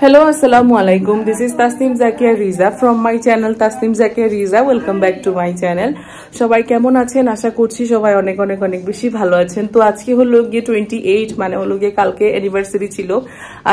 Hello, assalamu alaikum. This is Tasnim Zakia Riza from my channel Tasnim Zakia Riza. Welcome back to my channel. সবাই কেমন আছেন? আশা করছি সবাই অনেক অনেক অনেক বেশি ভালো আছেন। তো আজকে হলো গিয়ে 28 মানে হলো গিয়ে কালকে অ্যানিভার্সারি ছিল।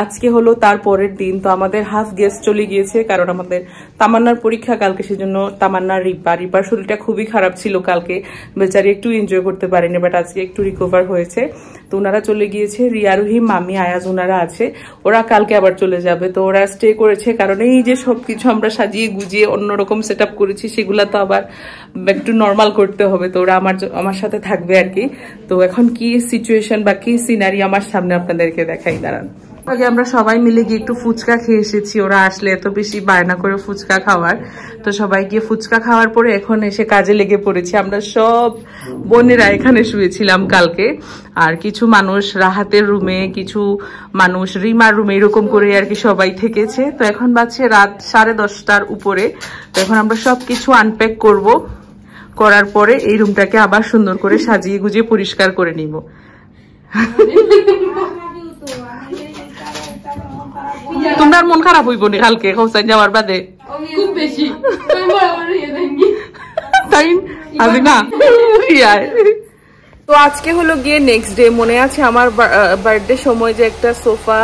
আজকে হলো তার পরের দিন। তো আমাদের হাফ গেস্ট চলে গিয়েছে কারণ আমাদের তামান্নার পরীক্ষা কালকে, সেজন্য তামান্নার রিপার শরীরটা খুবই খারাপ ছিল কালকে, বেচারি একটু এনজয় করতে পারেনি, বাট আজকে একটু রিকভার হয়েছে। তো ওনারা চলে গিয়েছে, রিয়া রহিম মামি আয়াজ ওনারা আছে, ওরা কালকে আবার চলে যাবে। তো ওরা স্টে করেছে কারণ এই যে সবকিছু আমরা সাজিয়ে গুজিয়ে অন্যরকম সেট আপ করেছি, সেগুলা তো আবার একটু নর্মাল করতে হবে। তো ওরা আমার সাথে থাকবে আর কি। তো এখন কি সিচুয়েশন বা কি সিনারি আমার সামনে আপনাদেরকে দেখাই, দাঁড়ান। আগে আমরা সবাই মিলে গিয়ে একটু ফুচকা খেয়ে এসেছি, ওরা আসলে এত বেশি বায়না করে ফুচকা খাওয়ার। তো সবাই গিয়ে ফুচকা খাওয়ার পরে এখন এসে কাজে লেগে পড়েছি। আমরা সব বোনেরা এখানে শুয়েছিলাম কালকে, আর কিছু মানুষ রাহাতের রুমে, কিছু মানুষ রিমার রুমে, এরকম করে আর কি সবাই থেকেছে। তো এখন বাজছে রাত 10:30টার উপরে। তো এখন আমরা সবকিছু আনপ্যাক করব, করার পরে এই রুমটাকে আবার সুন্দর করে সাজিয়ে গুজিয়ে পরিষ্কার করে নিব। তোমার মন খারাপ হইব নি কালকে খোঁচাই যাওয়ার বাদে? খুব বেশি তাই আজি না। তো আজকে হলো গিয়ে নেক্সট ডে। মনে আছে আমার বার্থডে সময় যে একটা সোফা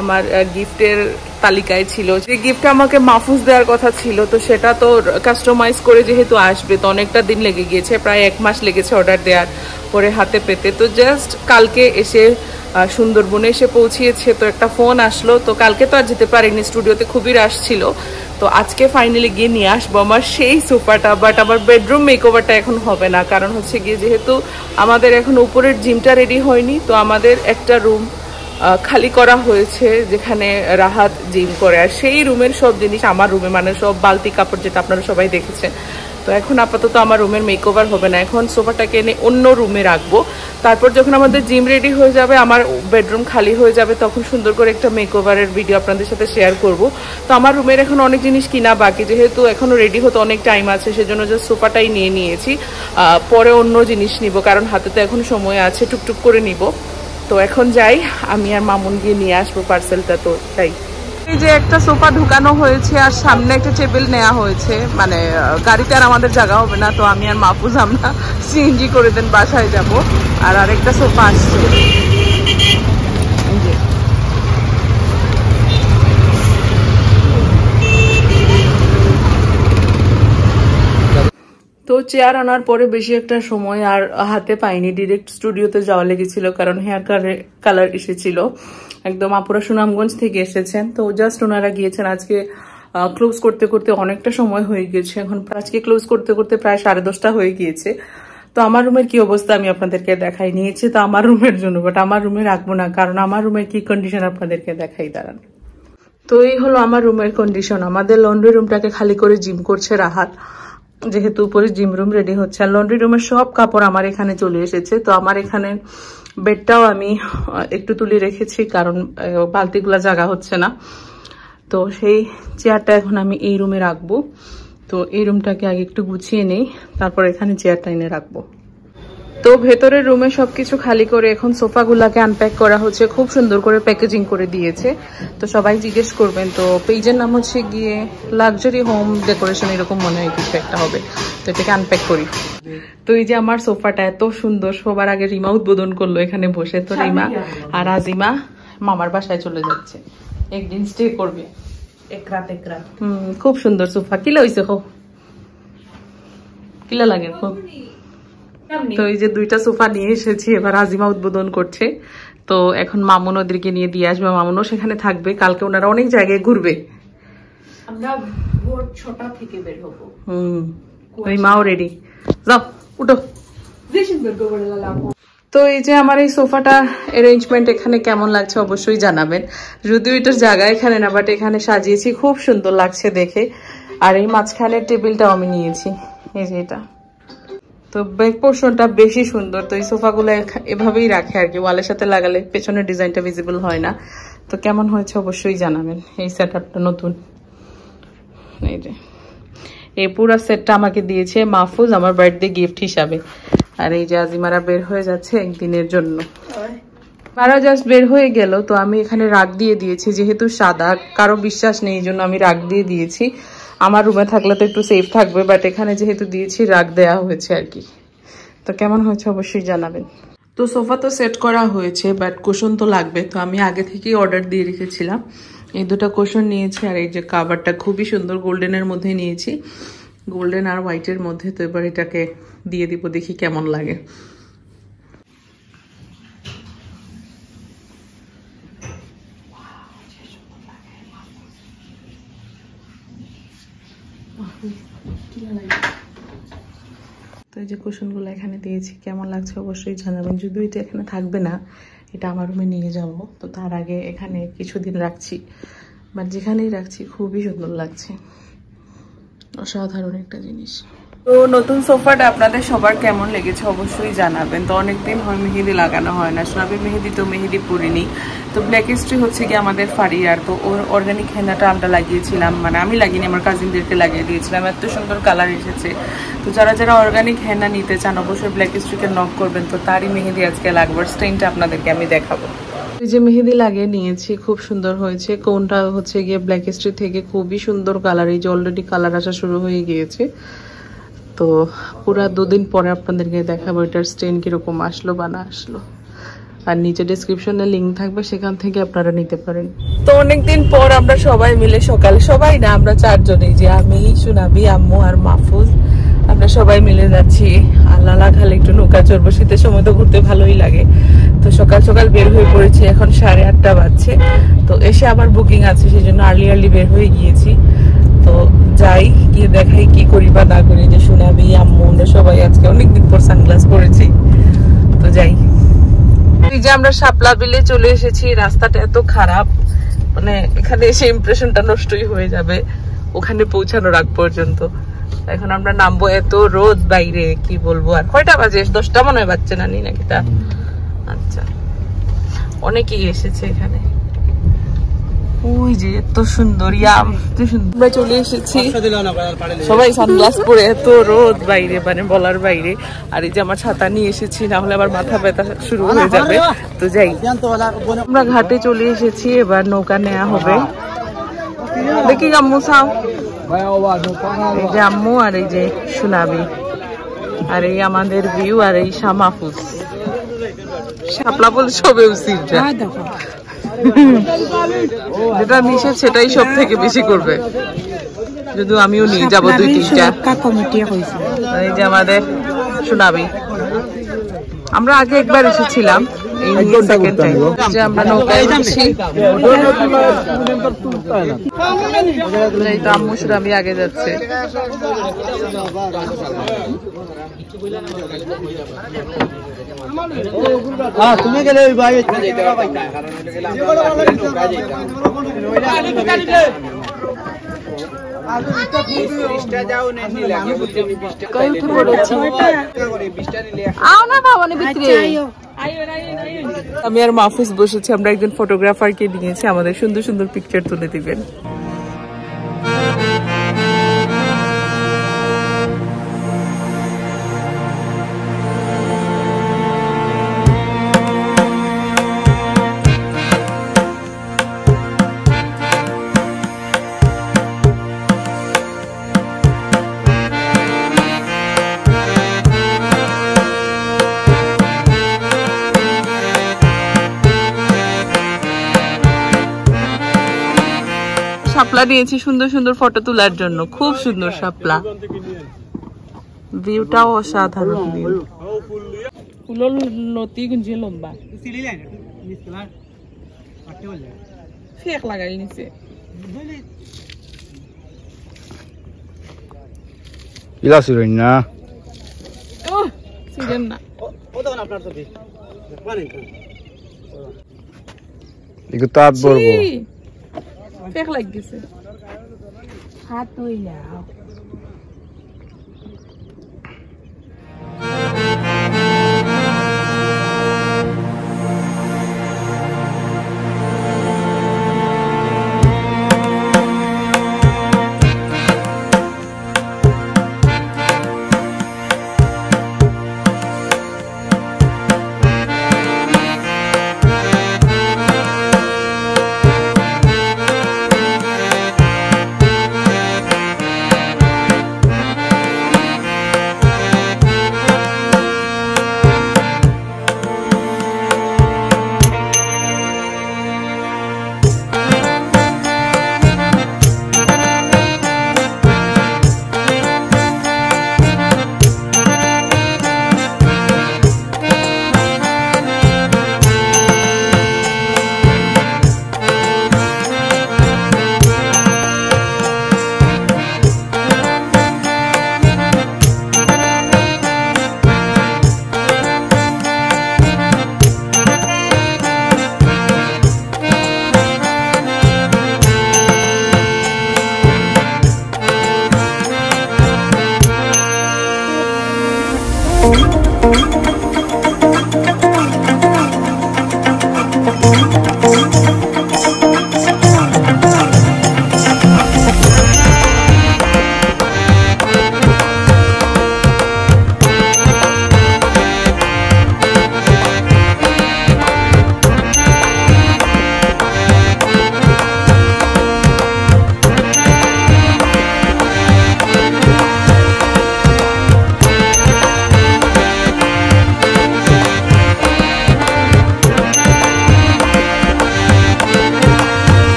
আমার গিফটের তালিকায় ছিল, যে গিফট আমাকে মাহফুজ দেওয়ার কথা ছিল। তো সেটা তো কাস্টমাইজ করে যেহেতু আসবে, তো অনেকটা দিন লেগে গিয়েছে, প্রায় 1 মাস লেগেছে অর্ডার দেওয়ার পরে হাতে পেতে। তো জাস্ট কালকে এসে সুন্দরবনে এসে পৌঁছিয়েছে। তো একটা ফোন আসলো, তো কালকে তো আর যেতে পারিনি, স্টুডিওতে খুবই রাশ ছিল। তো আজকে ফাইনালি গিয়ে নিয়ে আসবো আমার সেই সোফাটা। বাট আমার বেডরুম মেকওভারটা এখন হবে না, কারণ হচ্ছে গিয়ে যেহেতু আমাদের এখন উপরের জিমটা রেডি হয়নি, তো আমাদের একটা রুম খালি করা হয়েছে যেখানে রাহাত জিম করে, আর সেই রুমের সব জিনিস আমার রুমে, মানে সব বালতি কাপড় যেটা আপনারা সবাই দেখেছেন। তো এখন আপাতত আমার রুমের মেকওভার হবে না, এখন সোফাটাকে এনে অন্য রুমে রাখবো। তারপর যখন আমাদের জিম রেডি হয়ে যাবে, আমার বেডরুম খালি হয়ে যাবে, তখন সুন্দর করে একটা মেকওভারের ভিডিও আপনাদের সাথে শেয়ার করব। তো আমার রুমের এখন অনেক জিনিস কিনা বাকি, যেহেতু এখনো রেডি হতে অনেক টাইম আছে, সেজন্য জাস্ট সোফাটাই নিয়ে নিয়েছি। পরে অন্য জিনিস নিব, কারণ হাতে তো এখন সময় আছে, টুকটুক করে নিব। তো এখন যাই, আমি আর মামুন গিয়ে নিয়ে আসবো পার্সেলটা। তো তাই এই যে একটা সোফা ঢুকানো হয়েছে আর সামনে একটা টেবিল নেওয়া হয়েছে, মানে গাড়িতে আর আমাদের জায়গা হবে না। তো আমি আর মাহফুজ আমরা সিএনজি করে দেন বাসায় যাব। আর আরেকটা সোফা আসছে। তো চেয়ার আনার পরে বেশি একটা সময় আর হাতে পাইনি, ডিরেক্ট স্টুডিওতে যাওয়া লেগেছিল, কারণ হেয়ার কালার এসেছিল। একদম আপুরা সুনামগঞ্জ থেকে এসেছেন। তো জাস্ট ওনারা গিয়েছেন। আজকে ক্লোজ করতে করতে অনেকটা সময় হয়ে গিয়েছে, এখন আজকে ক্লোজ করতে করতে প্রায় 10:30 হয়ে গিয়েছে। তো আমার রুমের কি অবস্থা আমি আপনাদেরকে দেখাই নিয়েছি, তো আমার রুমের জন্য, বাট আমার রুমে রাখবো না, কারণ আমার রুমের কি কন্ডিশন আপনাদেরকে দেখাই, দাঁড়ান। তো এই হলো আমার রুমের কন্ডিশন। আমাদের লন্ড্রি রুমটাকে খালি করে জিম করছে রাহাত, যেহেতু উপরে জিম রুম রেডি হচ্ছে। আর লন্ড্রি রুমের সব কাপড় আমার এখানে চলে এসেছে। তো আমার এখানে বেডটাও আমি একটু তুলে রেখেছি, কারণ বালতিগুলা জায়গা হচ্ছে না। তো সেই চেয়ারটা এখন আমি এই রুমে রাখবো। তো এই রুমটাকে আগে একটু গুছিয়ে নেই, তারপর এখানে চেয়ারটা এনে রাখবো। তো ভেতরের রুমে সবকিছু খালি করে এখন সোফাগুলাকে আনপ্যাক করা হচ্ছে, খুব সুন্দর করে প্যাকেজিং করে দিয়েছে। তো সবাই জিজ্ঞেস করবেন, তো পেজের নাম হচ্ছে গিয়ে লাক্সারি হোম ডেকোরেশন, এরকম মনে হয় কিছু একটা হবে। তো এটাকে আনপ্যাক করি। তো এই যে আমার সোফাটা এত সুন্দর, সবার আগে রিমা উদ্বোধন করলো এখানে বসে। তো রিমা আর আজিমা মামার বাসায় চলে যাচ্ছে, একদিন স্টে করবে, এক রাত। খুব সুন্দর সোফা। কিলা হয়েছে খো, কিলা লাগে খুব। তো এই যে 2টা সোফা নিয়ে এসেছি, এবার আজিমা উদ্বোধন করছে। তো এখন মামুন ওদেরকে নিয়ে দিয়ে আসবে, মামুনও সেখানে থাকবে। কালকে ওনারা অনেক জায়গায় ঘুরবে, আমরা ভোর 6টা থেকে বের হবো। ওই মাও রেডি, যাও উঠো। তো এই যে আমার এই সোফাটা অ্যারেঞ্জমেন্ট এখানে কেমন লাগছে অবশ্যই জানাবেন। যদিও এটার জায়গা এখানে না, বাট এখানে সাজিয়েছি, খুব সুন্দর লাগছে দেখে। আর এই মাঝখানের টেবিলটাও আমি নিয়েছি, এই যে এটা। তো ব্যাক পোর্শনটা বেশি সুন্দর। তো এই সোফাগুলো এভাবেই রাখে আর কি, ওয়ালের সাথে লাগালে পেছনের ডিজাইনটা ভিজিবল হয় না। তো কেমন হয়েছে অবশ্যই জানাবেন। এই সেটআপটা নতুন, এই যে এই পুরো সেটটা আমাকে দিয়েছে মাহফুজ আমার বার্থডে গিফট হিসাবে। আর এই যে আজিমারা বের হয়ে যাচ্ছে একদিনের জন্য। কারা জাস্ট বের হয়ে গেল, তো আমি এখানে রাগ দিয়ে দিয়েছি, যেহেতু সাদা কারো বিশ্বাস নেই এই জন্য আমি রাগ দিয়ে দিয়েছি। আমার রুমে থাকলে তো একটু সেফ থাকবে, বাট এখানে যেহেতু দিয়েছি রাগ দেওয়া হয়েছে আর কি। তো কেমন হয়েছে অবশ্যই জানাবেন। তো সোফা তো সেট করা হয়েছে, বাট কুশন তো লাগবে, তো আমি আগে থেকেই অর্ডার দিয়ে রেখেছিলাম। এই দুটো কুশন নিয়েছি, আর এই যে কাভারটা খুবই সুন্দর গোল্ডেনের মধ্যে নিয়েছি, গোল্ডেন আর হোয়াইটের মধ্যে। তো এবার এটাকে দিয়ে দিব, দেখি কেমন লাগে। তো এই যে কুশনগুলো এখানে দিয়েছি, কেমন লাগছে অবশ্যই জানাবেন। যদিও এটা এখানে থাকবে না, এটা আমার রুমে নিয়ে যাব, তো তার আগে এখানে কিছুদিন রাখছি, বাট যেখানেই রাখছি খুবই সুন্দর লাগছে, অসাধারণ একটা জিনিস। তো নতুন সোফাটা আপনাদের সবার কেমন লেগেছে অবশ্যই জানাবেন। তো অনেকদিন হয় মেহেদি লাগানো হয় না, সোনাবি মেহেদি তো মেহেদি পরিনি। তো ব্ল্যাক হিস্ট্রি হচ্ছে কি আমাদের ফারিয়ার, তো ওর অর্গানিক হেনাটা আমরা লাগিয়েছিলাম, মানে আমি লাগিনি, আমার কাজিনদেরকে লাগিয়ে দিয়েছিলাম, এত সুন্দর কালার এসেছে। তো যারা যারা অর্গানিক হেনা নিতে চান অবশ্যই ব্ল্যাক হিস্ট্রিকে নক করবেন। তো তারই মেহেদি আজকে লাগবে, স্টেইনটা আপনাদেরকে আমি দেখাবো। এই যে মেহেদি লাগিয়ে নিয়েছি, খুব সুন্দর হয়েছে। কোনটা হচ্ছে গিয়ে ব্ল্যাক হিস্ট্রি থেকে খুবই সুন্দর কালার, এই যে অলরেডি কালার আসা শুরু হয়ে গিয়েছে। তো পুরা 2 দিন পরে আপনাদেরকে দেখাবো এটার স্টেন কিরকম আসলো বা না আসলো। আর নিচে ডেসক্রিপশনে লিঙ্ক থাকবে, সেখান থেকে আপনারা নিতে পারেন। তো অনেকদিন পর আমরা সবাই মিলে সকালে, সবাই না আমরা 4 জনই, যে আমি, সুনাবি, আম্মু আর মাহফুজ, আমরা সবাই মিলে যাচ্ছি আল্লাহ খালে একটু নৌকা চড়বো। শীতের সময় তো ঘুরতে ভালোই লাগে। তো সকাল সকাল বের হয়ে পড়েছি, এখন 8:30 বাজছে। তো এসে আবার বুকিং আছে, সেই জন্য আর্লি বের হয়ে গিয়েছি। তো যাই, গিয়ে দেখাই কি করি বা না করি। যে সুনাবি, আম্মু, আমরা সবাই আজকে অনেকদিন পর সানগ্লাস পরেছি। তো যাই। এই যে আমরা শাপলা বিলে চলে এসেছি, রাস্তাটা এত খারাপ, মানে এখানে এসে ইমপ্রেশনটা নষ্টই হয়ে যাবে ওখানে পৌঁছানোর আগ পর্যন্ত। এখন আমরা নামবো, এত রোদ বাইরে, কি বলবো। আর কয়টা বাজে? 10টা মনে হয় বাজছে না, নাকি তা? আচ্ছা, অনেকেই এসেছে এখানে। ওই যে এত সুন্দর ইয়াম, আমরা চলে এসেছি, সবাই সানগ্লাস পরে, এত রোদ বাইরে, মানে বলার বাইরে। আর এই যে আমার ছাতা নিয়ে এসেছি, না হলে আবার মাথা ব্যথা শুরু হয়ে যাবে। তো যাই, আমরা ঘাটে চলে এসেছি, এবার নৌকা নেওয়া হবে। দেখি আম্মু সাও, এই যে আম্মু আর এই যে সুনাবি, আর এই আমাদের ভিউ, আর এই মাহফুজ। শাপলা বলে সবে উচিত, যেটা নিষেধ সেটাই সব থেকে বেশি করবে। যদিও আমিও নিয়ে যাবো 2-3টা। এই যে আমাদের সুনাবি, আমরা আগে একবার এসেছিলাম, এই সেকেন্ড টাইম যে আমরা নৌকায় উঠছি। এই তো আম্মু সুনাবি আগে যাচ্ছে। তুমি গেলে আমি আর মাহফুজ বসেছি, আমরা একজন ফটোগ্রাফারকে নিয়েছি, আমাদের সুন্দর সুন্দর পিকচার তুলে দিবেন। শাপলা নিয়েছি সুন্দর সুন্দর ফটো তোলার জন্য, খুব সুন্দর শাপলা, ভিউটাও অসাধারণ। ফুলের নতি গুঞ্জে লম্বা ফেক লাগাই নিচে। না ফেক লাগিছে হাত হইলা।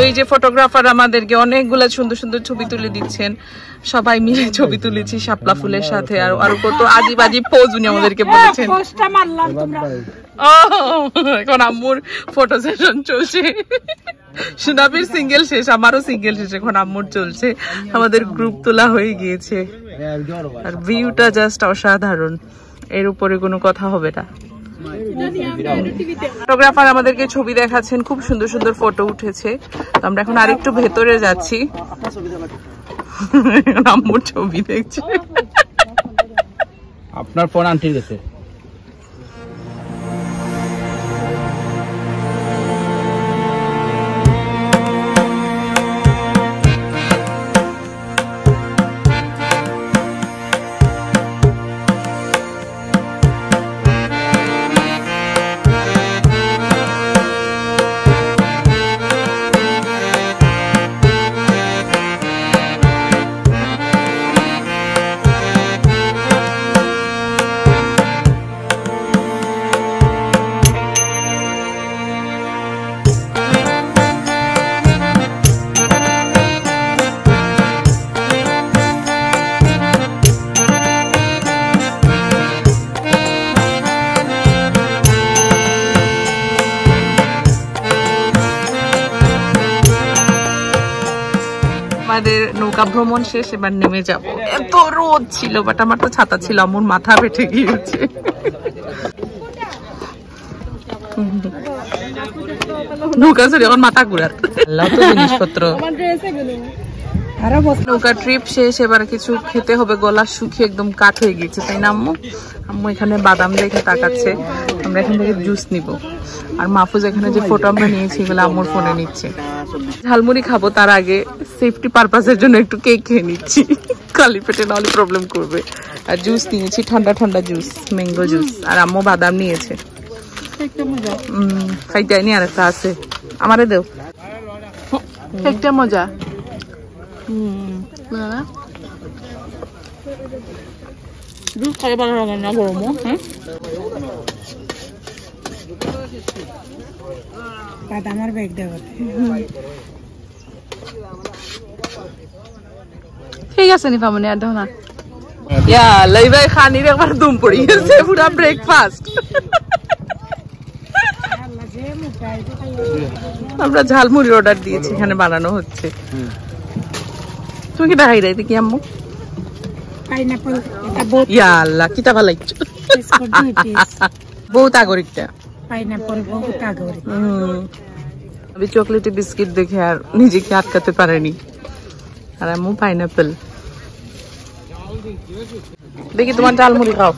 এই যে ফটোগ্রাফার আমাদেরকে অনেকগুলা সুন্দর সুন্দর ছবি তুলে দিচ্ছেন, সবাই মিলে ছবি তুলেছি শাপলা ফুলের সাথে। আর আর কত আজিব আজিব পোজ উনি আমাদেরকে বলেছেন। এখন আম্মুর ফটো সেশন চলছে, সুনাবির সিঙ্গেল শেষ, আমারও সিঙ্গেল শেষ, এখন আম্মুর চলছে। আমাদের গ্রুপ তোলা হয়ে গিয়েছে আর ভিউটা জাস্ট অসাধারণ, এর উপরে কোনো কথা হবে না। ফটোগ্রাফার আমাদেরকে ছবি দেখাচ্ছেন, খুব সুন্দর সুন্দর ফটো উঠেছে। আমরা এখন আরেকটু ভেতরে যাচ্ছি, আম্মুর ছবি দেখছি। আপনার ফোন আন্টির কাছে। আমাদের নৌকা ভ্রমণ শেষ, এবার নেমে যাব। এত রোদ ছিল, বাট আমার তো ছাতা ছিল, আমার মাথা ফেটে গিয়েছে। নৌকা চলে এখন মাথা ঘুরার জিনিসপত্র। নৌকা ট্রিপ শেষ, এবার কিছু খেতে হবে, গলা শুকিয়ে একদম কাঠ হয়ে গিয়েছে, তাই না আম্মু? আম্মু এখানে বাদাম দেখে তাকাচ্ছে, আমরা এখান থেকে জুস নিব। আর মাহফুজ এখানে যে ফটো আমরা নিয়েছি এগুলো আম্মুর ফোনে নিচ্ছে। ঝালমুড়ি খাবো, তার আগে সেফটি পারপাসের জন্য একটু কেক খেয়ে নিচ্ছি, খালি পেটে নাহলে প্রবলেম করবে। আর জুস নিয়েছি, ঠান্ডা ঠান্ডা জুস, ম্যাঙ্গো জুস। আর আম্মু বাদাম নিয়েছে, খাইতে আইনি আর একটা আছে, আমারে দেও। একটা মজা। জুস খাই ভালো লাগে না গরমও। বাদামের ব্যাগ দেওয়া ঠিক আছে নি পামনি আর দাও না। ইয়া লাইভাই খানির একবার দুম পড়ি গেছে, পুরো ব্রেকফাস্ট। আমরা ঝালমুড়ি অর্ডার দিয়েছি, এখানে বানানো হচ্ছে। তুমি কি দেখাই রাইতে কি আম্মু? পাইনাপল এটা বহুত ইয়া আল্লাহ কিটা ভালো লাগছে, বহুত আগরিকটা পাইনাপল বহুত আগরিক। আমি চকলেটি বিস্কিট দেখে আর নিজেকে আটকাতে পারেনি, আর আম্মু পাইনাপল। দেখি তোমার ঝালমুড়ি খাও,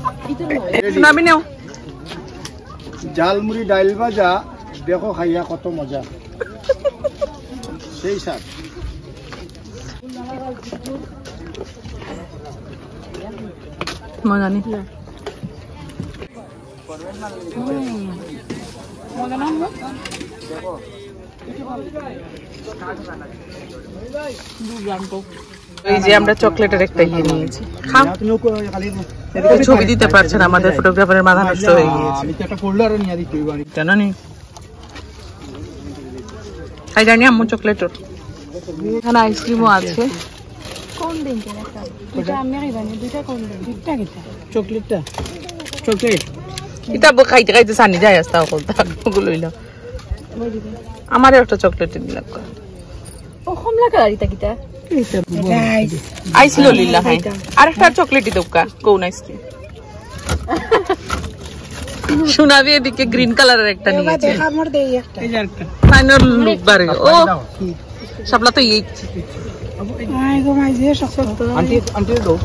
আমি নাও। ঝালমুড়ি ডাইল ভাজা দেখো খাইয়া কত মজা, সেই স্বাদ। মজা নেই। এই যে আমরা চকলেটের একটা ইয়ে নিয়েছি, খাও। ছবি দিতে পারছে না, আমাদের ফটোগ্রাফারের মাথা নষ্ট হয়ে গিয়েছে। জানো নি খাই জানি আম্মু চকলেট। এখানে আইসক্রিমও আছে। কোন দিন একটা দুটো আমি খাইবানি, দুটো কোন দিন দুটো কিটা চকলেটটা চকলেট এটা খাইতে খাইতে সানি যায় আসতা বলতা ওগুলো লইলা। আমারও একটা চকলেট দিলাম। ও কমলা কালার এটা কিটা আইছিল লিল্লা। হ্যাঁ আরেকটা চকলেটই দোকা কোন আইসক্রিম। শোনাবি এদিকে গ্রিন কালারের একটা নিয়েছে, আমার দেই একটা এই যে আরেকটা ফাইনাল লুক বারে। ও শাপলা তো এই আই গো মাই যে শক্ত আন্টি আন্টি দাও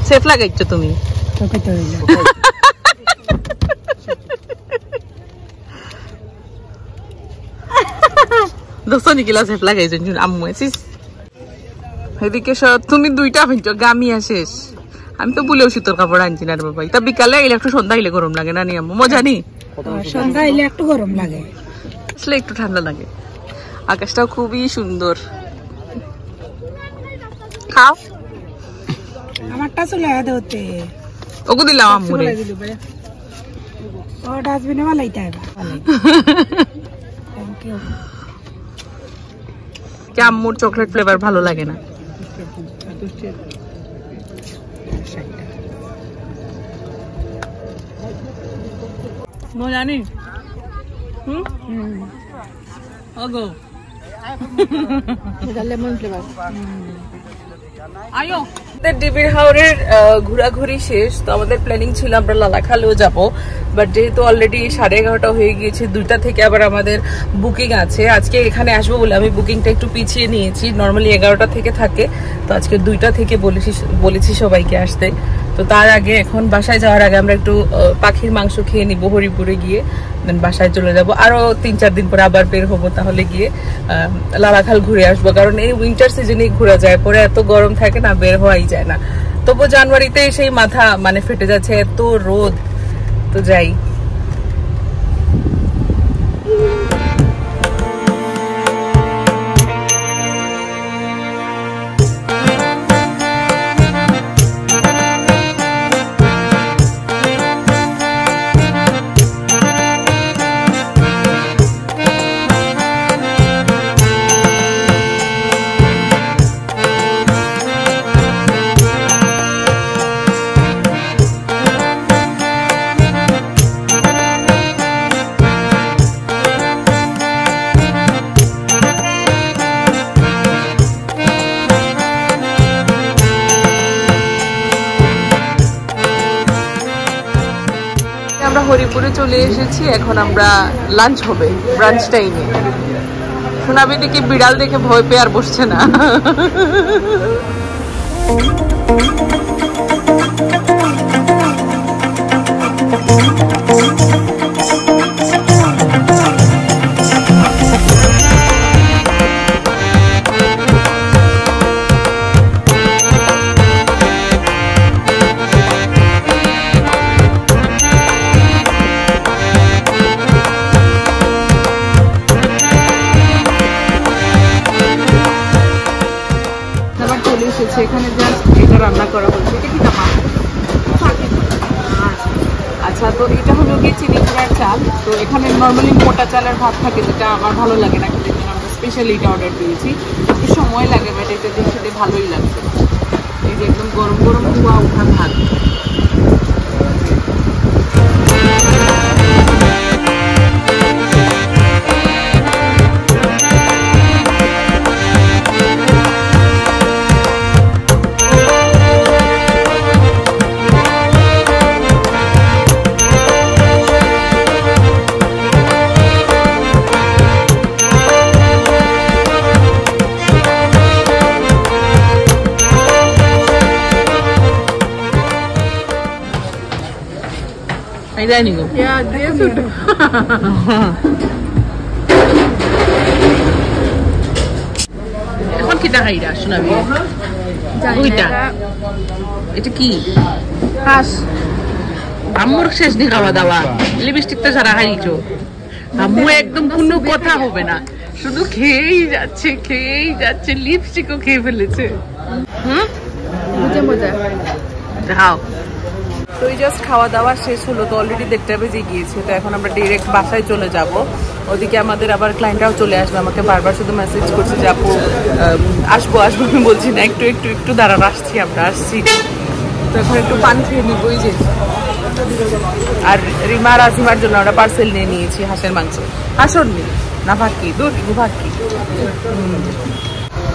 সেফ লাগাইছো তুমি। তোকে তো হইলো দোস্ত নিকিলা সেফ লাগাইছো আম্মু এসিস। এদিকে তুমি দুইটা হইছো গামিয়া শেষ। আমি তো বলেও শীতর কাপড় আনছি না রে বাবা। তা বিকালে এলে একটু সন্ধ্যা হইলে গরম লাগে না নি আম্মু? মজা নি, সন্ধ্যা হইলে একটু গরম লাগে, আসলে একটু ঠান্ডা লাগে। আকাশটাও খুবই সুন্দর। খাও আমারটা চলে দেওতে ওগো দিলাম আম্মুরে। ও ডাস্টবিনে ভালাইতে হবে। Thank you. আজকে আম্মুর চকলেট ফ্লেভার ভালো লাগে না। জানি লেমন ফ্লেভার। আয়ো ডিবির হাওরের ঘোরাঘুরি শেষ। তো আমাদের প্ল্যানিং ছিল আমরা লালাখালেও যাব, বাট যেহেতু অলরেডি 11:30 হয়ে গিয়েছে, 2টা থেকে আবার আমাদের বুকিং আছে। আজকে এখানে আসবো বলে আমি বুকিংটা একটু পিছিয়ে নিয়েছি, নর্মালি 11টা থেকে থাকে, তো আজকে 2টা থেকে বলেছি সবাইকে আসতে। তো তার আগে এখন বাসায় যাওয়ার আগে আমরা একটু পাখির মাংস খেয়ে নিব হরিপুরে গিয়ে, দেন বাসায় চলে যাব। আরো 3-4 দিন পরে আবার বের হবো, তাহলে গিয়ে লালাখাল ঘুরে আসবো। কারণ এই উইন্টার সিজনে ঘোরা যায়, পরে এত গরম থাকে না, বের হওয়াই যায় না। তবু জানুয়ারিতে সেই মাথা মানে ফেটে যাচ্ছে, এত রোদ। তো যাই। আমরা হরিপুরে চলে এসেছি, এখন আমরা লাঞ্চ হবে ব্রাঞ্চ টাইমে। সোনাবি দেখি বিড়াল দেখে ভয় পেয়ে আর বসছে না। এখানে জাস্ট এটা রান্না করা হচ্ছে, এটা কি দাম? আচ্ছা, তো এটা হলো গিয়ে চিনি গুঁড়ার চাল। তো এখানে নর্মালি মোটা চালের ভাত থাকে, যেটা আমার ভালো লাগে না খেতে, আমরা স্পেশালি এটা অর্ডার দিয়েছি। একটু সময় লাগে, বাট এটা দিয়ে খেতে ভালোই লাগছে। এই যে একদম গরম গরম ধোয়া ওঠা ভাত। এখন কিটা খাইরা শোনাবি? এটা কি হাঁস? আম্মুর শেষ নি খাওয়া দাওয়া, লিপস্টিকটা সারা খাইছো। আম্মু একদম কোনো কথা হবে না, শুধু খেয়েই যাচ্ছে, লিপস্টিকও খেয়ে ফেলেছে। মজা খাও। তো এই জাস্ট খাওয়া দাওয়া শেষ হলো, তো অলরেডি 1:30 বেজে গিয়েছে। তো এখন আমরা ডিরেক্ট বাসায় চলে যাব। ওদিকে আমাদের আবার ক্লায়েন্টরাও চলে আসবে, আমাকে বারবার শুধু মেসেজ করছে যে আপু আসবো। আমি বলছি না, একটু দাঁড়ান, আমরা আসছি। তো এখন একটু পান খেয়ে নিব। ওই যে আর রিমা আর আজিমার জন্য আমরা পার্সেল নিয়ে নিয়েছি হাঁসের মাংস। হাঁসর নি না, ভাকি দূর ভাকি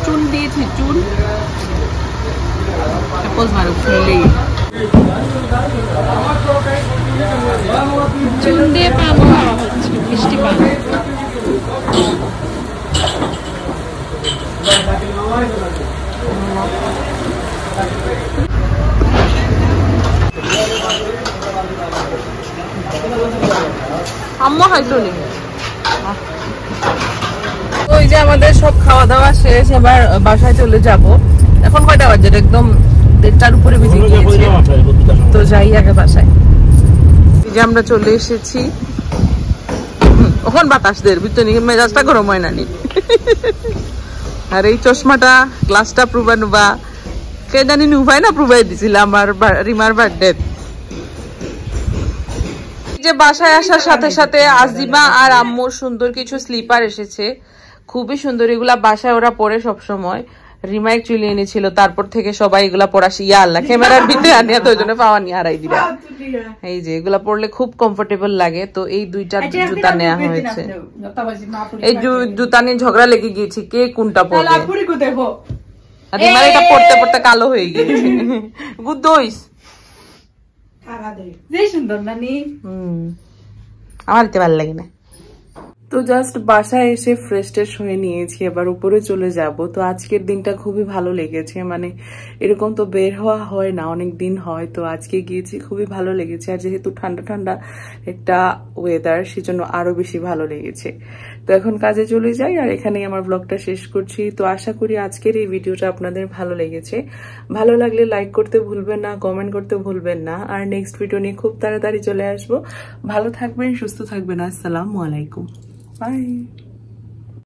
চুন দিয়েছি, চুন মারো খেলেই। চুন দিয়ে পান খাওয়া হচ্ছে, মিষ্টি পান। আম্মা খাইলো নি। ওই যে আমাদের সব খাওয়া দাওয়া শেষ, এবার বাসায় চলে যাব। এখন কয়টা বাজে? একদম 1:30টার উপরে বেজে গিয়েছে। তো যাই আগে বাসায়। এই যে আমরা চলে এসেছি। ওখান বাতাস দের ভিতরে মেজাজটা গরম হয় না নি। আর এই চশমাটা গ্লাসটা প্রুবা নুবা কে জানি নুভাই না প্রুবাই দিছিল আমার রিমার বার্থডে। যে বাসায় আসার সাথে সাথে আজিমা আর আম্মুর সুন্দর কিছু স্লিপার এসেছে, খুবই সুন্দর, এগুলা বাসায় ওরা পরে সব সময়। রিমা অ্যাকচুয়ালি এনেছিল, তারপর থেকে সবাই এগুলা পরা ইয়া আল্লাহ ক্যামেরার ভিতরে আনিয়া তো ওই জন্য পাওয়া নিয়ে হারাই দিলা। এই যে এগুলা পরলে খুব কমফোর্টেবল লাগে, তো এই দুইটা জুতা নেওয়া হয়েছে। এই জুতা নিয়ে ঝগড়া লেগে গিয়েছে কে কোনটা পরবে। রিমার এটা পড়তে পড়তে কালো হয়ে গিয়েছে। গুড হইস, আমার এতে ভালো লাগে না। তো জাস্ট বাসায় এসে ফ্রেশ ট্রেশ হয়ে নিয়েছি, এবার উপরে চলে যাব। তো আজকের দিনটা খুবই ভালো লেগেছে, মানে এরকম তো বের হওয়া হয় না, অনেক দিন হয়, তো আজকে গিয়েছি খুবই ভালো লেগেছে। আর যেহেতু ঠান্ডা ঠান্ডা একটা ওয়েদার, সেজন্য আরো বেশি ভালো লেগেছে। তো এখন কাজে চলে যাই, আর এখানেই আমার ব্লগটা শেষ করছি। তো আশা করি আজকের এই ভিডিওটা আপনাদের ভালো লেগেছে। ভালো লাগলে লাইক করতে ভুলবেন না, কমেন্ট করতে ভুলবেন না। আর নেক্সট ভিডিও নিয়ে খুব তাড়াতাড়ি চলে আসবো। ভালো থাকবেন, সুস্থ থাকবেন। আসসালামু আলাইকুম, বাই।